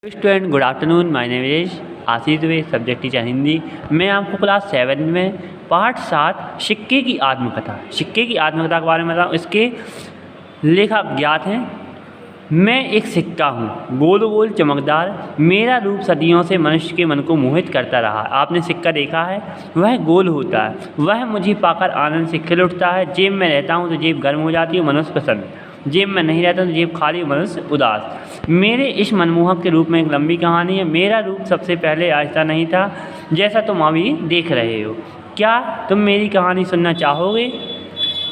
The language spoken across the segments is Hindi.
Student good afternoon, my name is Ashish Dubey, subject teacher Hindi. मैं आपको क्लास 7 में पार्ट 7 सिक्के की आत्मकथा के बारे में बताऊँ। इसके लेखक ज्ञात हैं। मैं एक सिक्का हूँ, गोल गोल चमकदार, मेरा रूप सदियों से मनुष्य के मन को मोहित करता रहा। आपने सिक्का देखा है, वह गोल होता है, वह मुझे पाकर आनंद से खिल उठता है। जेब में रहता हूँ तो जेब गर्म हो जाती है, मनुष्य प्रसन्न। जेब में नहीं रहता तो जेब खाली, मनुष्य उदास। मेरे इस मनमोहक के रूप में एक लंबी कहानी है। मेरा रूप सबसे पहले ऐसा नहीं था जैसा तुम अभी देख रहे हो। क्या तुम मेरी कहानी सुनना चाहोगे?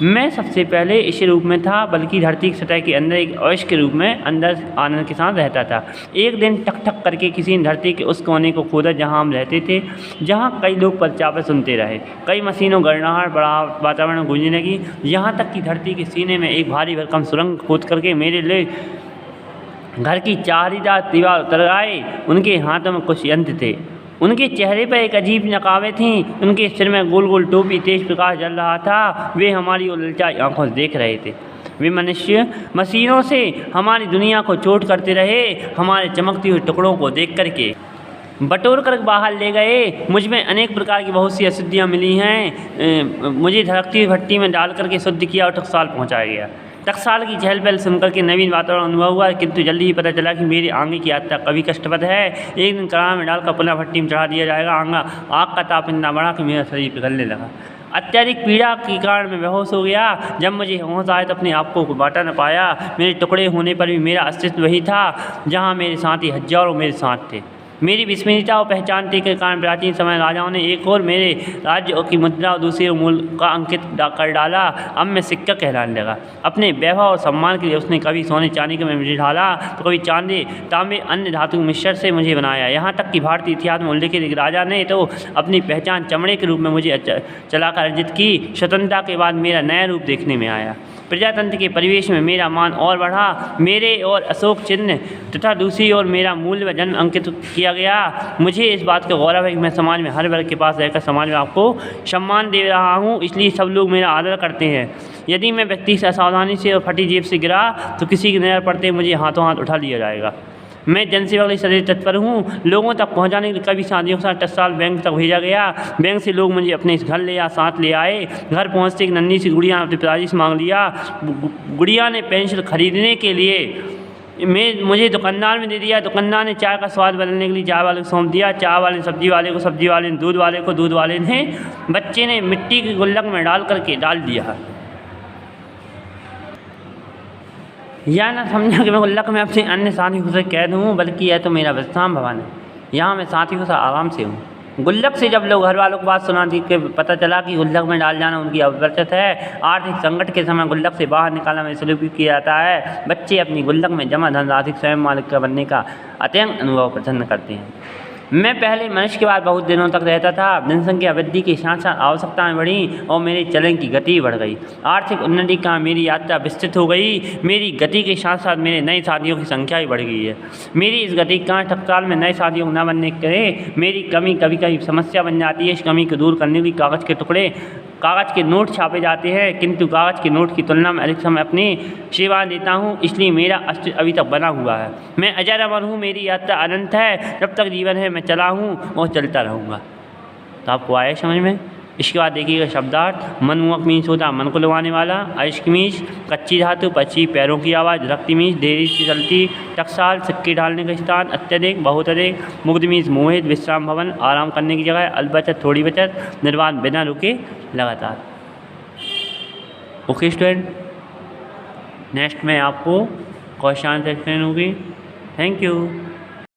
मैं सबसे पहले इस रूप में था, बल्कि धरती की सतह के अंदर एक अवश्य के रूप में अंदर आनंद के साथ रहता था। एक दिन ठक ठक करके किसी ने धरती के उस कोने को खोदा जहाँ हम रहते थे, जहाँ कई लोग परचापे सुनते रहे। कई मशीनों गड़नाहट बड़ा वातावरण गूंजने लगी, यहाँ तक कि धरती के सीने में एक भारी भरकम सुरंग खोद करके मेरे लिए घर की चारीदार दीवार उतर आए। उनके हाथों में कुछ यंत्र थे, उनके चेहरे पर एक अजीब नकाबें थीं, उनके सिर में गोल गोल टोपी, तेज प्रकाश जल रहा था। वे हमारी ओर ललचाई आंखों से देख रहे थे। वे मनुष्य मशीनों से हमारी दुनिया को चोट करते रहे। हमारे चमकती हुई टुकड़ों को देख करके बटोर कर बाहर ले गए। मुझ में अनेक प्रकार की बहुत सी अशुद्धियाँ मिली हैं। मुझे धड़कती हुई भट्टी में डाल करके शुद्ध किया और टकसाल पहुँचाया गया। टकसाल की चहल पहल सुनकर के नवीन वातावरण अनुभव हुआ, किंतु जल्दी ही पता चला कि मेरी आगे की यात्रा कभी कष्टप्रद है। एक दिन कड़ाह में डालकर पुनः भट्टी में चढ़ा दिया जाएगा। आग का ताप इतना बढ़ा कि मेरा शरीर पिघलने लगा। अत्यधिक पीड़ा के कारण मैं बेहोश हो गया। जब मुझे होश आया तो अपने आप को बांटा न पाया। मेरे टुकड़े होने पर भी मेरा अस्तित्व वही था जहाँ मेरे साथी हजारों मेरे साथ थे। मेरी विस्मृतता और पहचानते के कारण प्राचीन समय राजाओं ने एक और मेरे राज्य की मुद्रा और दूसरे मूल का अंकित कर डाला। अब मैं सिक्का कहलाने लगा। अपने वैभव और सम्मान के लिए उसने कभी सोने चांदी के में मुझे ढाला तो कभी चांदी तांबे अन्य धातु मिश्रण से मुझे बनाया। यहाँ तक कि भारतीय इतिहास में उल्लेखित एक राजा ने तो अपनी पहचान चमड़े के रूप में मुझे चलाकर अर्जित की। स्वतंत्रता के बाद मेरा नया रूप देखने में आया। प्रजातंत्र के परिवेश में मेरा मान और बढ़ा। मेरे और अशोक चिन्ह तथा दूसरी ओर मेरा मूल्य व जन्म अंकित किया गया। मुझे इस बात का गौरव है कि मैं समाज में हर वर्ग के पास रहकर समाज में आपको सम्मान दे रहा हूँ, इसलिए सब लोग मेरा आदर करते हैं। यदि मैं व्यक्ति से असावधानी से और फटी जेब से गिरा तो किसी की नज़र पड़ते मुझे हाथों हाथ उठा लिया जाएगा। मैं जनसेवा के लिए सदैव तत्पर हूँ। लोगों तक पहुँचाने के लिए कभी शादियों के साथ टकसाल बैंक तक भेजा गया। बैंक से लोग मुझे अपने घर ले या साथ ले आए। घर पहुँचते एक नन्ही सी गुड़िया अपने पिताजी से मांग लिया। गुड़िया ने पेंसिल खरीदने के लिए मुझे दुकानदार में दे दिया। दुकानदार ने चाय का स्वाद बदलने के लिए चाय वाले को सौंप दिया। चाय वाले ने सब्जी वाले को, सब्जी वाले ने दूध वाले को, दूध वाले ने बच्चे ने मिट्टी के गुल्लक में डाल दिया। यह ना समझा कि मैं गुल्लक में अपने अन्य साथियों से कैद हूँ, बल्कि यह तो मेरा विश्राम भवन है। यहाँ मैं साथियों से आराम से हूँ। गुल्लक से जब लोग घर वालों को बात सुना दी कि पता चला कि गुल्लक में डाल जाना उनकी अवर्चत है। आर्थिक संकट के समय गुल्लक से बाहर निकालना में सलूक किया जाता है। बच्चे अपनी गुल्लक में जमा धनराशि स्वयं मालिक का बनने का अत्यंत अनुभव प्रसन्न करते हैं। मैं पहले मनुष्य के बाद बहुत दिनों तक रहता था। जनसंख्या वृद्धि के साथ साथ आवश्यकताएं बढ़ी और मेरे चलन की गति बढ़ गई। आर्थिक उन्नति का मेरी यात्रा विस्तृत हो गई। मेरी गति के साथ साथ मेरे नए साथियों की संख्या भी बढ़ गई है। मेरी इस गति का टकसाल में नए साथियों को न बनने के मेरी कमी कभी कभी समस्या बन जाती है। इस कमी को दूर करने के लिए कागज़ के नोट छापे जाते हैं, किंतु कागज़ के नोट की तुलना में अधिक समय अपनी सेवा देता हूँ, इसलिए मेरा अस्तित्व अभी तक बना हुआ है। मैं अजर अमर हूँ। मेरी यात्रा अनंत है। जब तक जीवन है मैं चला हूँ और चलता रहूँगा। तो आपको आया समझ में? इसके बाद देखिएगा शब्दार्थ। मनमोहक मीन्स होता मन को लुभाने वाला। अयस्क मीन्स कच्ची धातु, पक्षी, पैरों की आवाज़। रक्ति मीन्स देरी से चलती। टकसाल सिक्के डालने का स्थान। अत्यधिक, बहुत अधिक। मुग्ध मीन्स मोहित, विश्राम भवन, आराम करने की जगह। अल्पबचत, थोड़ी बचत। निर्वाण, बिना रुके, लगातार। ओके स्टूडेंट, नेक्स्ट में आपको क्वेश्चन आंसर एक्सप्लेन होगी। Thank you.